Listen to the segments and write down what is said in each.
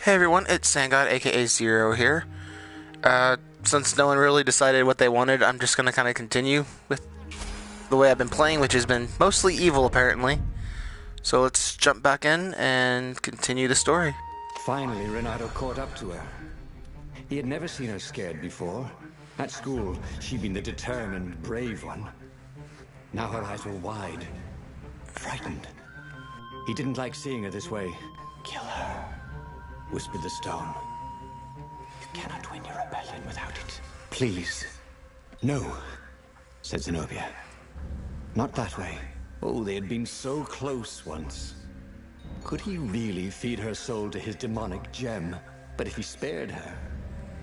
Hey everyone, it's Sangod, aka Zero here. Since no one really decided what they wanted, I'm just gonna kind of continue with the way I've been playing, which has been mostly evil apparently. So let's jump back in and continue the story. Finally, Renato caught up to her. He had never seen her scared before. At school, she'd been the determined, brave one. Now her eyes were wide, frightened. He didn't like seeing her this way. Kill her, whispered the stone. You cannot win your rebellion without it. Please. No, said Zenobia. Not that way. Oh, they had been so close once. Could he really feed her soul to his demonic gem? But if he spared her,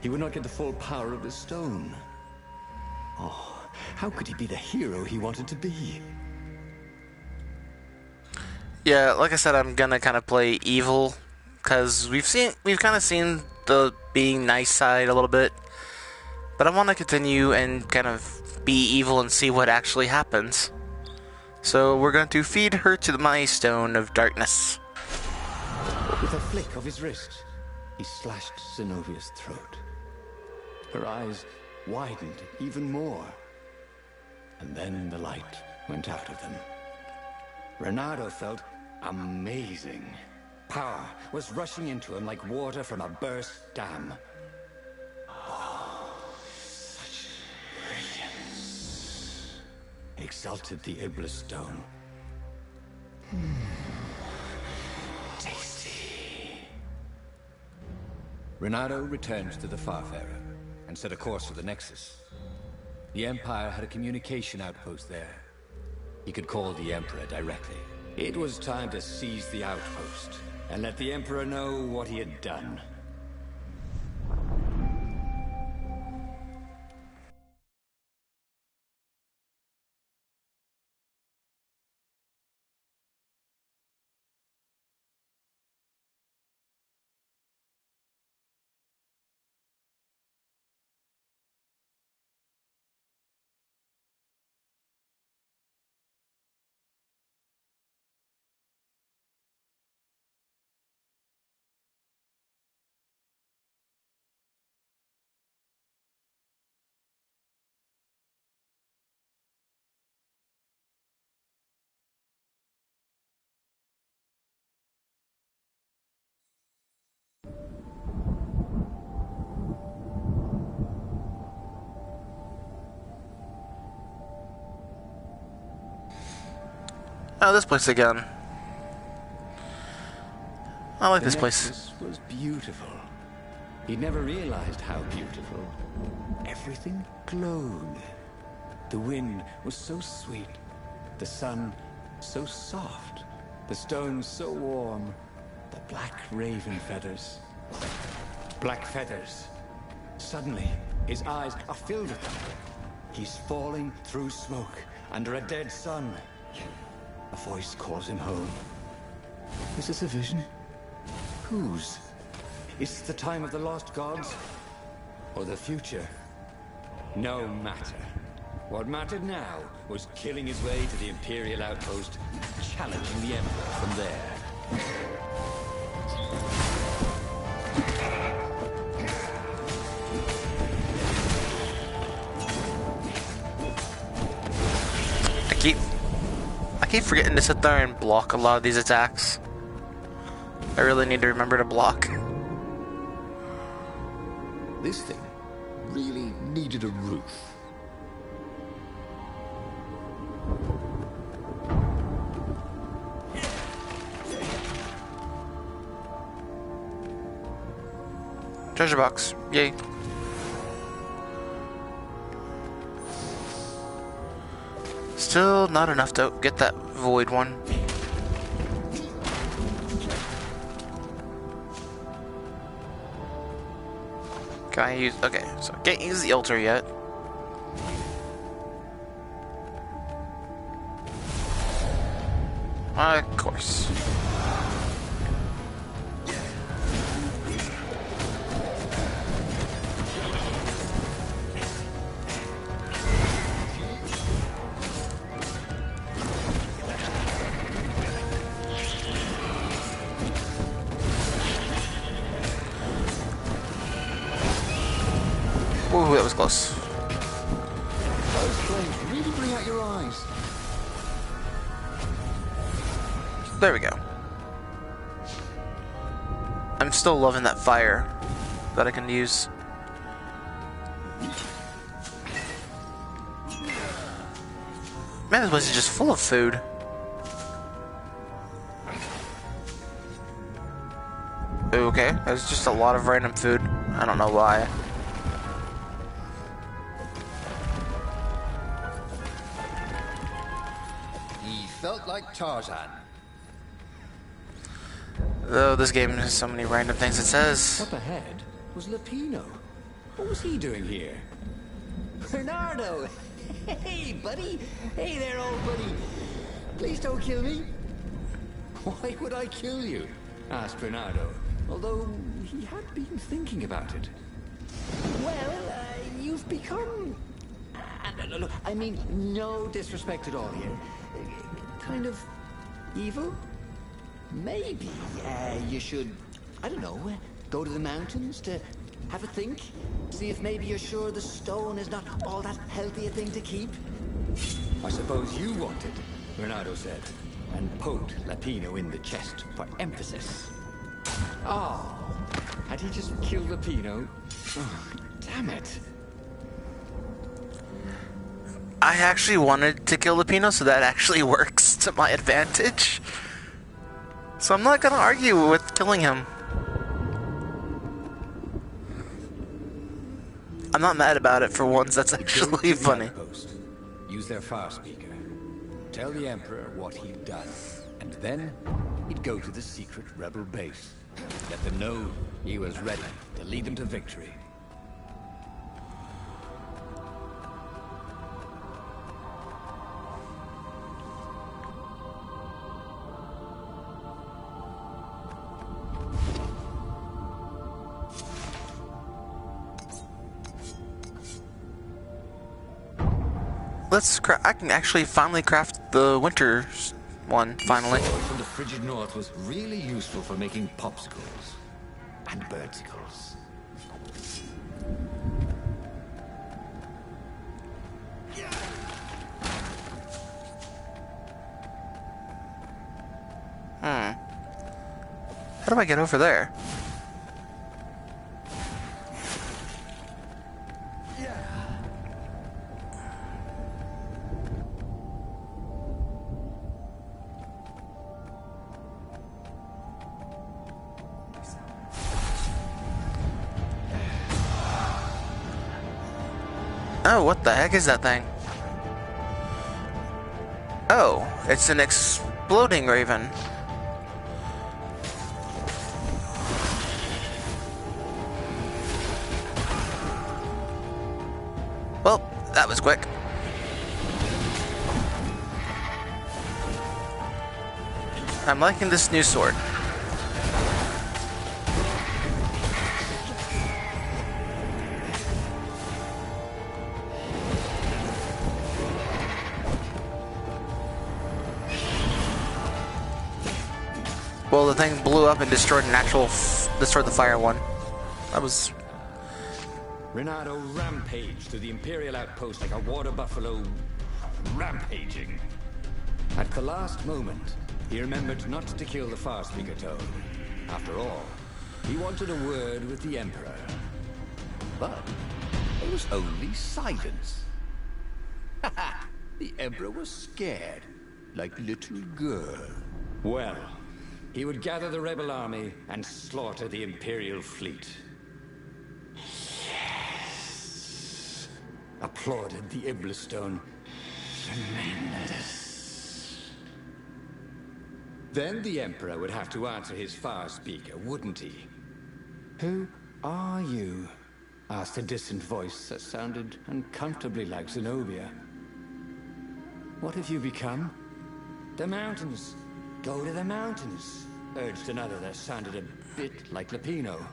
he would not get the full power of the stone. Oh, how could he be the hero he wanted to be? Yeah, like I said, I'm gonna kind of play evil because we've kind of seen the being nice side a little bit, but I want to continue and kind of be evil and see what actually happens. So we're going to feed her to my stone of darkness. With a flick of his wrist, he slashed Zenobia's throat. Her eyes widened even more, and then the light went out of them. Renato felt amazing. Power was rushing into him like water from a burst dam. Oh, such brilliance, exulted the Iblis stone. Tasty. Renato returned to the Farfarer and set a course for the Nexus. The Empire had a communication outpost there. He could call the Emperor directly. It was time to seize the outpost and let the Emperor know what he had done. Oh, this place again. I like this place. The Nexus was beautiful. He'd never realized how beautiful. Everything glowed. The wind was so sweet. The sun so soft. The stones so warm. The black raven feathers. Black feathers. Suddenly, his eyes are filled with them. He's falling through smoke under a dead sun. A voice calls him home. Is this a vision? Whose? Is this the time of the lost gods? Or the future? No matter. What mattered now was killing his way to the Imperial outpost, challenging the Emperor from there. I keep forgetting to sit there and block a lot of these attacks. I really need to remember to block. This thing really needed a roof. Treasure box. Yay. Still not enough to get that void one. Can I use... Okay, so I can't use the altar yet. Of course. Ooh, that was close. Those flames really bring out your eyes. There we go. I'm still loving that fire that I can use. Man, this place is just full of food. Okay, there's just a lot of random food. I don't know why. He felt like Tarzan. Though this game has so many random things it says. Up ahead was Lapino. What was he doing here? Bernardo! Hey, buddy! Hey there, old buddy! Please don't kill me. Why would I kill you? Asked Bernardo, although he had been thinking about it. Well, you've become... look, I mean, no disrespect at all here. Kind of evil? Maybe you should, I don't know, go to the mountains to have a think? See if maybe you're sure the stone is not all that healthy a thing to keep? I suppose you wanted, Bernardo said, and poked Lapino in the chest for emphasis. Oh, had he just killed Lapino? Oh, damn it. I actually wanted to kill Lapino, so that actually works to my advantage. So I'm not gonna argue with killing him. I'm not mad about it for once, that's actually funny. Outpost. Use their far speaker. Tell the Emperor what he'd done, and then he'd go to the secret rebel base. Let them know he was ready to lead them to victory. I can actually finally craft the winter one, finally. The sword from the frigid north was really useful for making popsicles and birdsicles. How do I get over there? Oh, what the heck is that thing? Oh, it's an exploding raven. Well, that was quick. I'm liking this new sword. Well, the thing blew up and destroyed destroyed the fire one. That was... Renato rampaged through the Imperial outpost like a water buffalo rampaging. At the last moment, he remembered not to kill the far speaker toad. After all, he wanted a word with the Emperor. But it was only silence. The Emperor was scared, like little girl. Well, he would gather the rebel army and slaughter the Imperial fleet. Yes! Applauded the Iblistone. Tremendous. Then the Emperor would have to answer his far speaker, wouldn't he? Who are you? Asked a distant voice that sounded uncomfortably like Zenobia. What have you become? The mountains. Go to the mountains, urged another that sounded a bit like Lapino.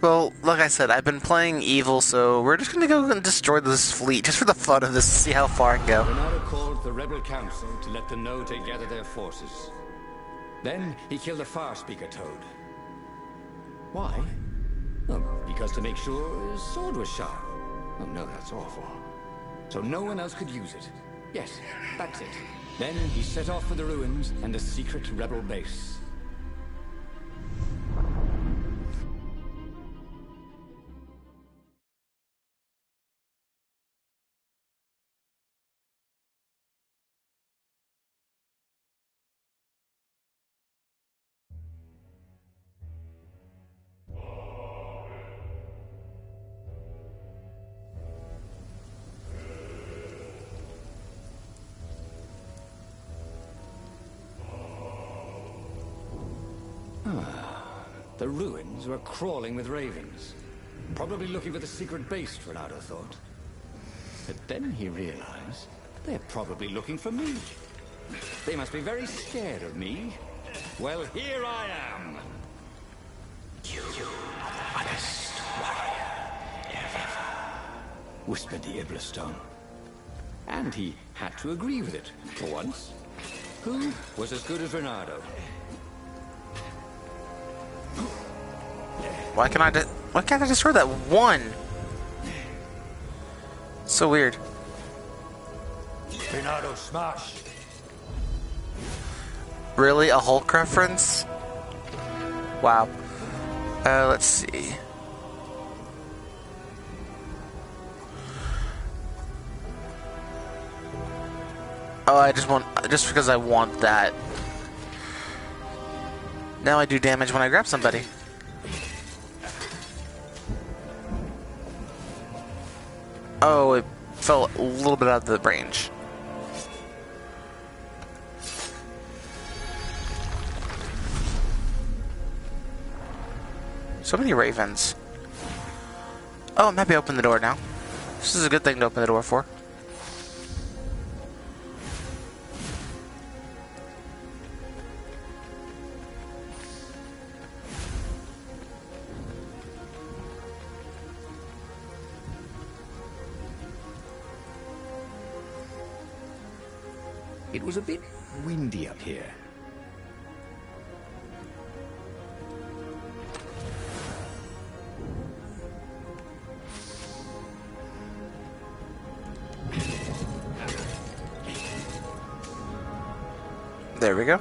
Well, like I said, I've been playing evil, so we're just gonna go and destroy this fleet, just for the fun of this, see how far I can go. Renato called the rebel council to let them know to gather their forces. Then he killed the far speaker toad. Why? Oh, because to make sure his sword was sharp. Oh no, that's awful. So no one else could use it. Yes, that's it. Then he set off for the ruins and the secret rebel base. The ruins were crawling with ravens. Probably looking for the secret base, Renato thought. But then he realized they're probably looking for me. They must be very scared of me. Well, here I am! You are the hottest warrior ever, whispered the Iblastone. And he had to agree with it, for once. Who was as good as Renato? Why can't I destroy that one? So weird. Renato smash! Really? A Hulk reference? Wow. Let's see. Oh, just because I want that. Now I do damage when I grab somebody. Oh, it fell a little bit out of the range. So many ravens. Oh, I'm happy I opened the door now. This is a good thing to open the door for. It was a bit windy up here. There we go.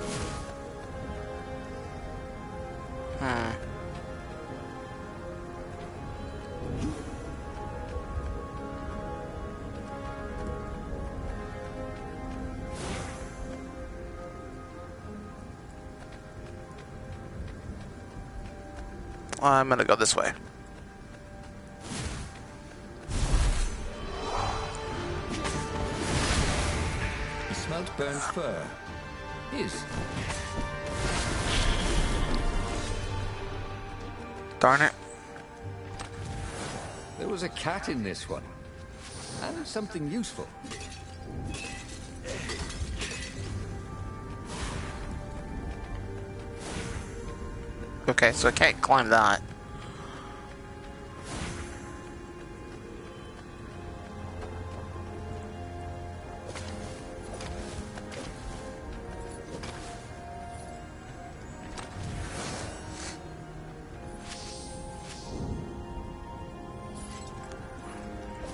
I'm gonna go this way. He smelled burnt fur. Darn it. There was a cat in this one. And something useful. Okay, so I can't climb that.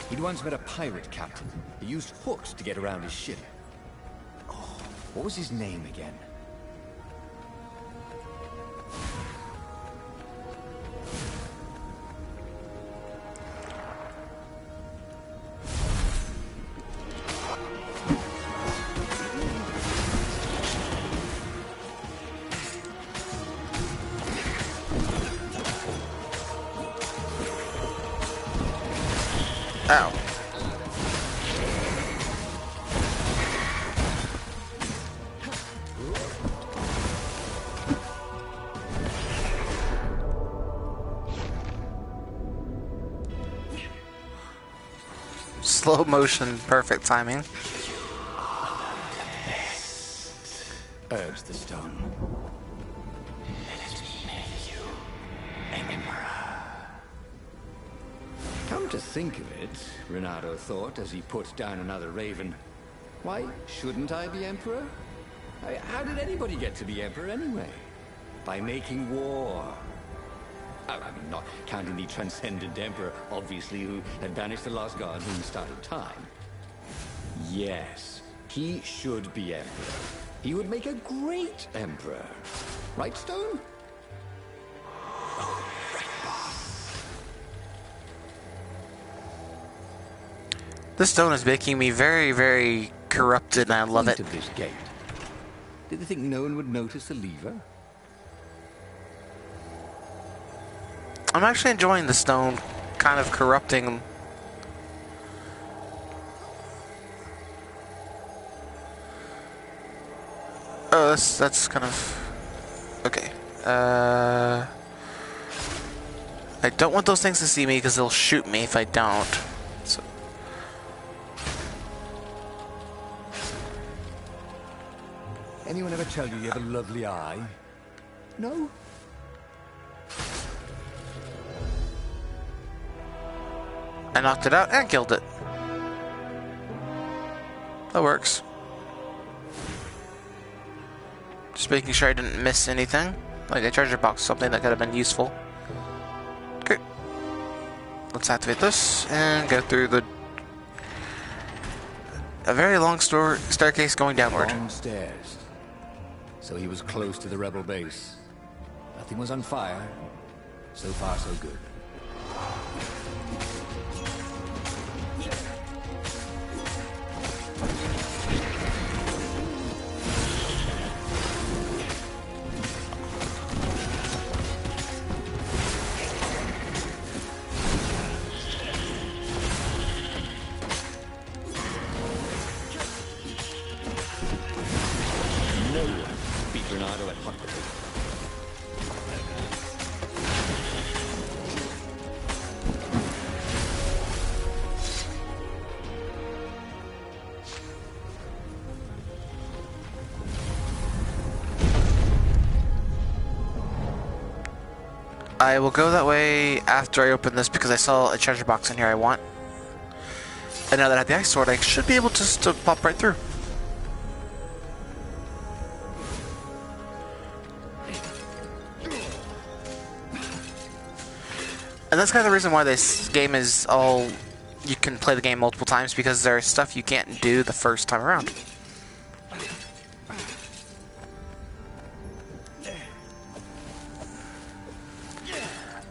He'd once met a pirate captain. He used hooks to get around his ship. Oh, what was his name again? Ow. Slow motion, perfect timing. Urged the stone. Let it make you emperor. Come to think of it, Renato thought as he put down another raven, why shouldn't I be emperor? How did anybody get to be emperor anyway? By making war. I mean, not counting the transcendent emperor, obviously, who had banished the lost god who started time. Yes, he should be emperor. He would make a great emperor. Right, Stone? This stone is making me very, very corrupted, and I love it. Of this gate. Did they think no one would notice the lever? I'm actually enjoying the stone kind of corrupting. Oh, that's kind of okay. I don't want those things to see me because they'll shoot me if I don't. So. Anyone ever tell you you have a lovely eye? No? I knocked it out and killed it. That works. Just making sure I didn't miss anything. Like a treasure box, something that could have been useful. Okay. Let's activate this and go through a very long staircase going downward. Long stairs. So he was close to the rebel base. Nothing was on fire. So far, so good. I will go that way after I open this because I saw a treasure box in here I want. And now that I have the ice sword, I should be able to pop right through. And that's kind of the reason why this game is all... You can play the game multiple times because there's stuff you can't do the first time around.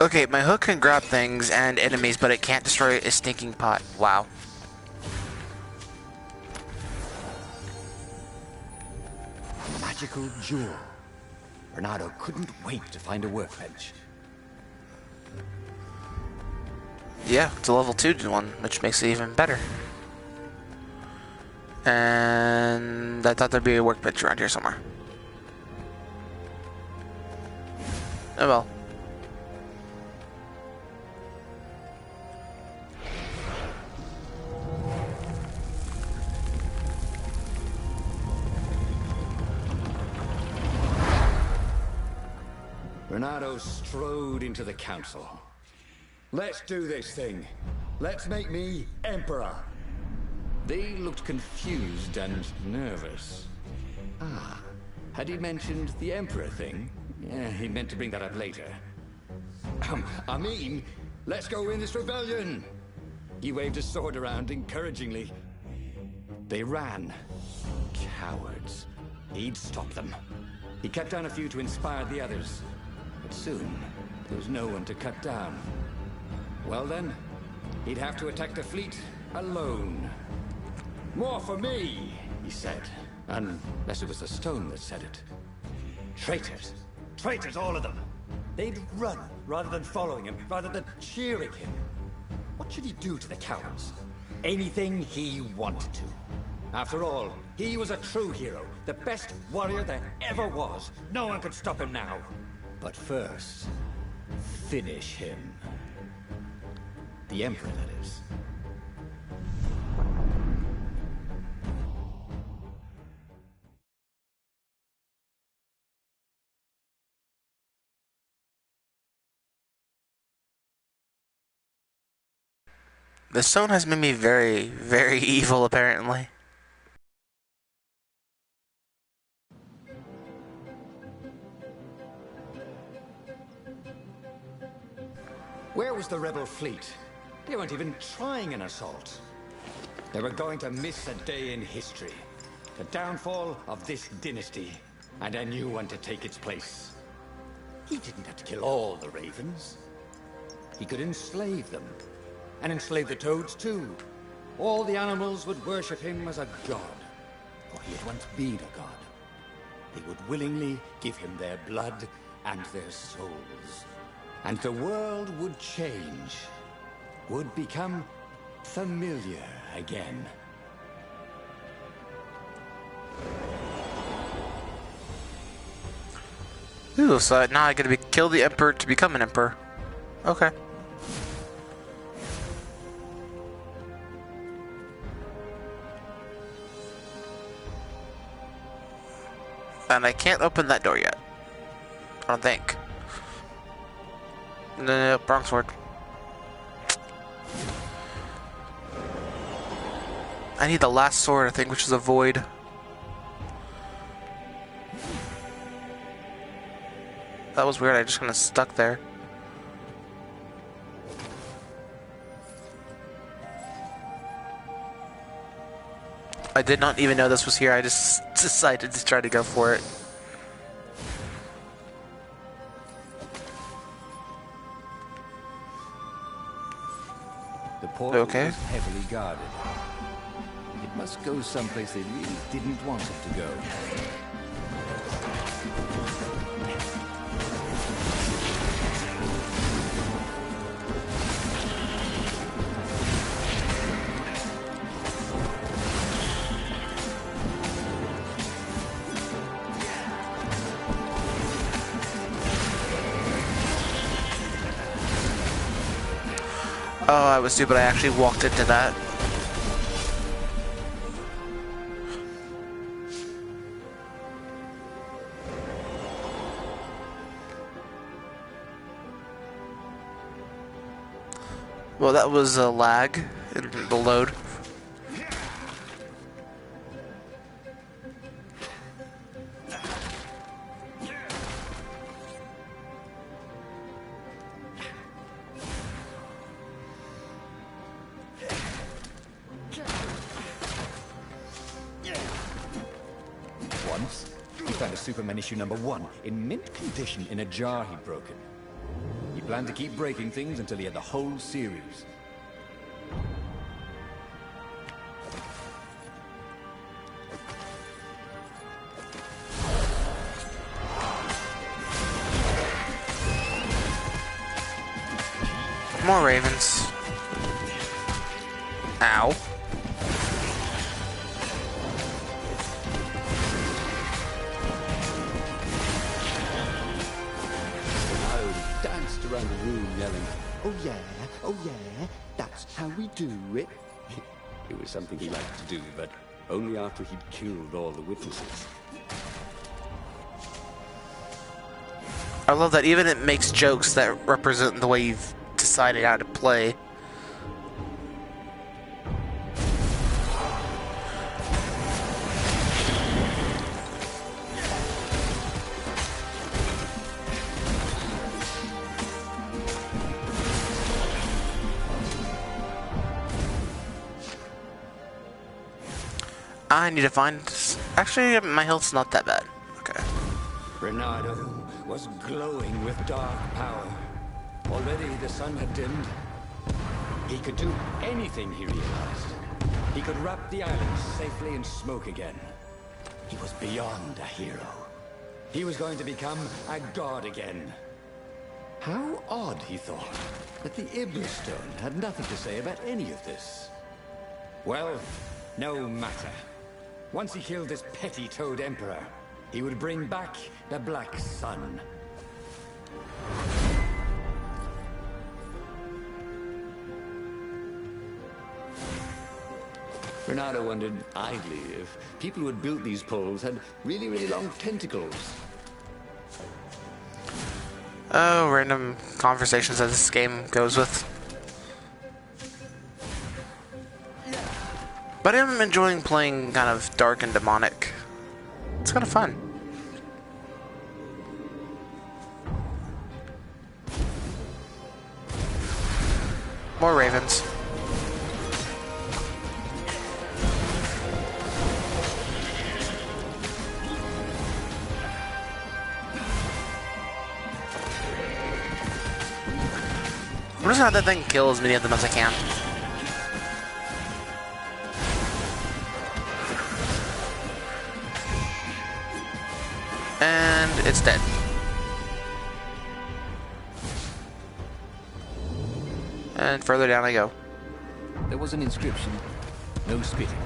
Okay, my hook can grab things and enemies, but it can't destroy a stinking pot. Wow. Magical jewel. Bernardo couldn't wait to find a workbench. Yeah, it's a level 2 one, which makes it even better. And I thought there'd be a workbench around here somewhere. Oh well. Bernardo strode into the council. Let's do this thing. Let's make me emperor. They looked confused and nervous. Ah, had he mentioned the emperor thing? Yeah, he meant to bring that up later. I mean, let's go in this rebellion. He waved his sword around encouragingly. They ran. Cowards. He'd stop them. He cut down a few to inspire the others. But soon, there was no one to cut down. Well then, he'd have to attack the fleet alone. More for me, he said. Unless it was the stone that said it. Traitors. Traitors, all of them. They'd run rather than following him, rather than cheering him. What should he do to the cowards? Anything he wanted to. After all, he was a true hero, the best warrior there ever was. No one could stop him now. But first, finish him. The Emperor, that is. The stone has made me very, very evil, apparently. Where was the rebel fleet? They weren't even trying an assault. They were going to miss a day in history. The downfall of this dynasty, and a new one to take its place. He didn't have to kill all the ravens. He could enslave them, and enslave the toads too. All the animals would worship him as a god, for he had once been a god. They would willingly give him their blood and their souls. And the world would change, would become familiar again. Ooh, so now I gotta kill the Emperor to become an Emperor. Okay. And I can't open that door yet. I don't think. No, wrong sword. I need the last sword, I think, which is a void. That was weird, I just kind of stuck there. I did not even know this was here, I just decided to try to go for it. The portal Okay. was heavily guarded. It must go someplace they really didn't want it to go. Oh, I was stupid, I actually walked into that. Well, that was a lag in the load. Once, he found a Superman issue #1 in mint condition in a jar he'd broken. He planned to keep breaking things until he had the whole series. More ravens. Ow. Danced around the room yelling, "Oh yeah, oh yeah, that's how we do it." It was something he liked to do, but only after he'd killed all the witnesses. I love that even it makes jokes that represent the way you've decided how to play. I need to find... Actually, my health's not that bad. Okay. Renato was glowing with dark power. Already the sun had dimmed. He could do anything, he realized. He could wrap the island safely in smoke again. He was beyond a hero. He was going to become a god again. How odd, he thought, that the Iblistone had nothing to say about any of this. Well, no matter. Once he killed this petty Toad Emperor, he would bring back the Black Sun. Renato wondered idly if people who had built these poles had really, really long tentacles. Oh, random conversations that this game goes with. But I'm enjoying playing kind of dark and demonic. It's kind of fun. More ravens. I'm just gonna have that thing kill as many of them as I can. And it's dead. And further down I go. There was an inscription. No spitting.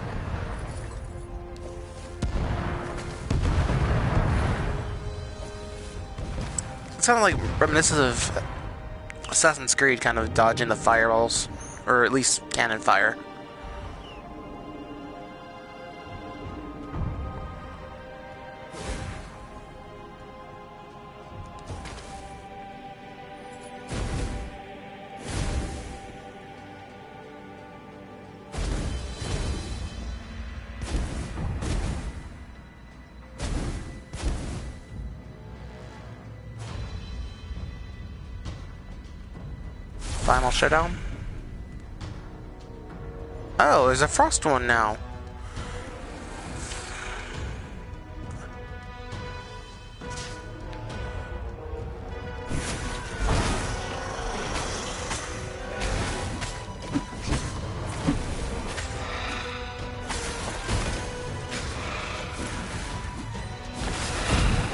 It sounded like reminiscent of Assassin's Creed, kind of dodging the fireballs, or at least cannon fire. Final showdown. Oh, there's a frost one now.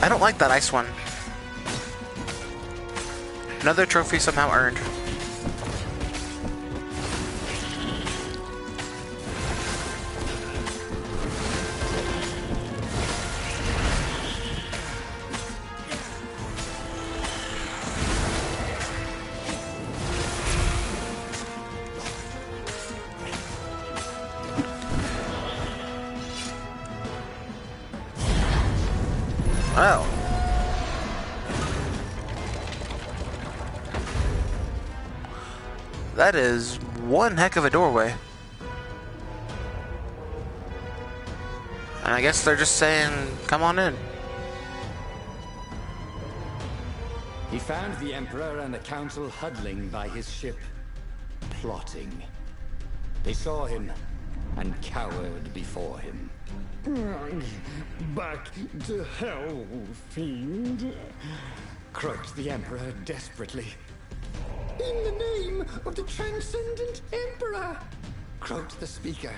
I don't like that ice one. Another trophy somehow earned. Oh. That is one heck of a doorway. And I guess they're just saying, come on in. He found the Emperor and the Council huddling by his ship, plotting. They saw him and cowered before him. Back to hell, fiend. Croaked the Emperor desperately. In the name of the Transcendent Emperor! Croaked the Speaker.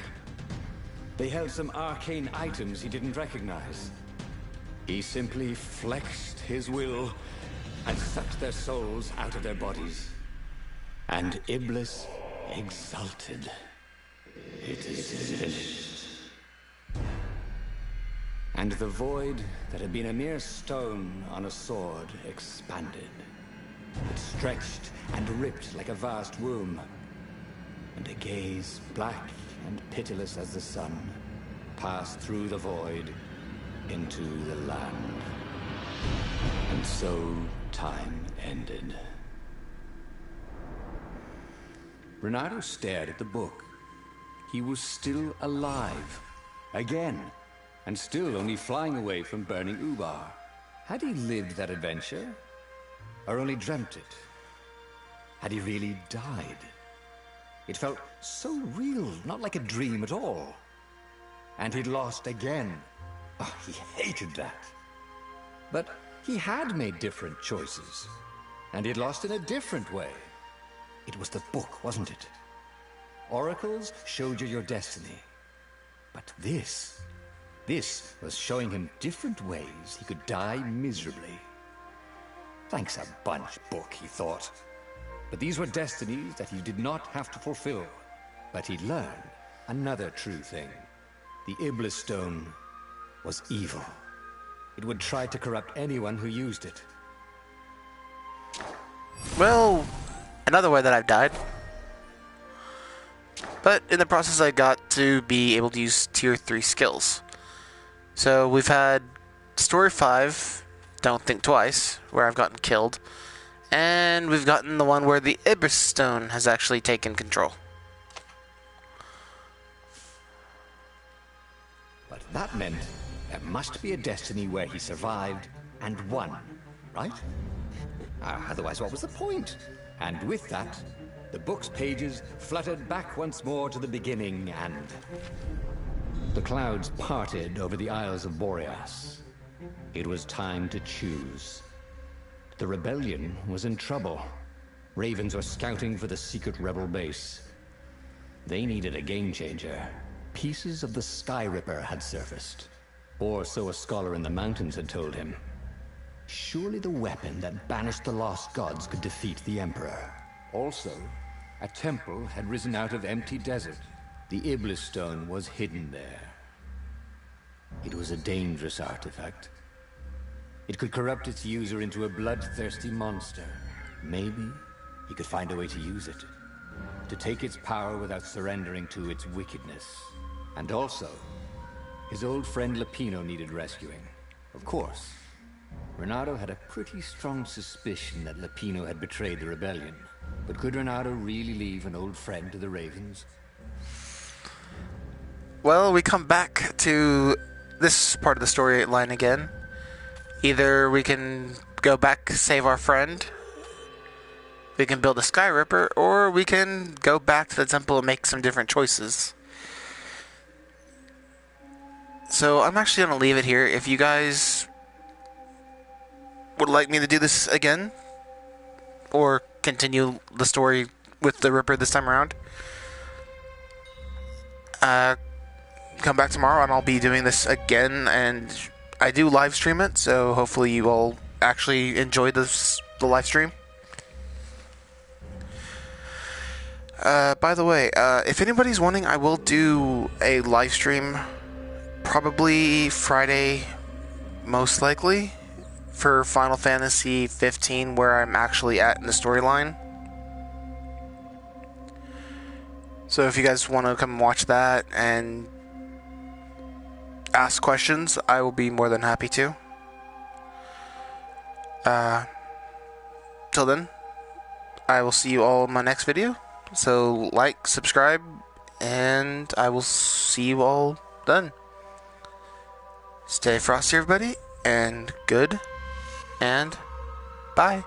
They held some arcane items he didn't recognize. He simply flexed his will and sucked their souls out of their bodies. And Iblis exulted. It is finished. And the void that had been a mere stone on a sword expanded. It stretched and ripped like a vast womb. And a gaze, black and pitiless as the sun, passed through the void into the land. And so time ended. Renato stared at the book. He was still alive. Again. And still only flying away from burning Ubar. Had he lived that adventure? Or only dreamt it? Had he really died? It felt so real, not like a dream at all. And he'd lost again. Oh, he hated that. But he had made different choices. And he'd lost in a different way. It was the book, wasn't it? Oracles showed you your destiny. But this was showing him different ways he could die miserably. Thanks a bunch, book, he thought. But these were destinies that he did not have to fulfill. But he'd learned another true thing. The Iblis Stone was evil. It would try to corrupt anyone who used it. Well, another way that I've died. But in the process I got to be able to use tier 3 skills. So we've had Story 5, Don't Think Twice, where I've gotten killed. And we've gotten the one where the Iblis Stone has actually taken control. But that meant there must be a destiny where he survived and won, right? Otherwise, what was the point? And with that, The book's pages fluttered back once more to the beginning, and the clouds parted over the Isles of Boreas. It was time to choose. The rebellion was in trouble. Ravens were scouting for the secret rebel base. They needed a game changer. Pieces of the Sky Ripper had surfaced. Or so a scholar in the mountains had told him. Surely the weapon that banished the lost gods could defeat the Emperor. Also, a temple had risen out of empty desert. The Iblis stone was hidden there. It was a dangerous artifact. It could corrupt its user into a bloodthirsty monster. Maybe he could find a way to use it. To take its power without surrendering to its wickedness. And also, his old friend Lapino needed rescuing. Of course, Renato had a pretty strong suspicion that Lapino had betrayed the rebellion. But could Renato really leave an old friend to the Ravens? Well, we come back to this part of the storyline again. Either we can go back, save our friend, we can build a Sky Ripper, or we can go back to the temple and make some different choices. So I'm actually going to leave it here. If you guys would like me to do this again, or continue the story with the Ripper this time around, come back tomorrow and I'll be doing this again, and I do live stream it, so hopefully you all actually enjoy the live stream. By the way, if anybody's wanting, I will do a live stream probably Friday, most likely, for Final Fantasy 15, where I'm actually at in the storyline. So if you guys want to come and watch that and ask questions, I will be more than happy to. Till then, I will see you all in my next video. So like, subscribe, and I will see you all then. Stay frosty, everybody, and good, and bye.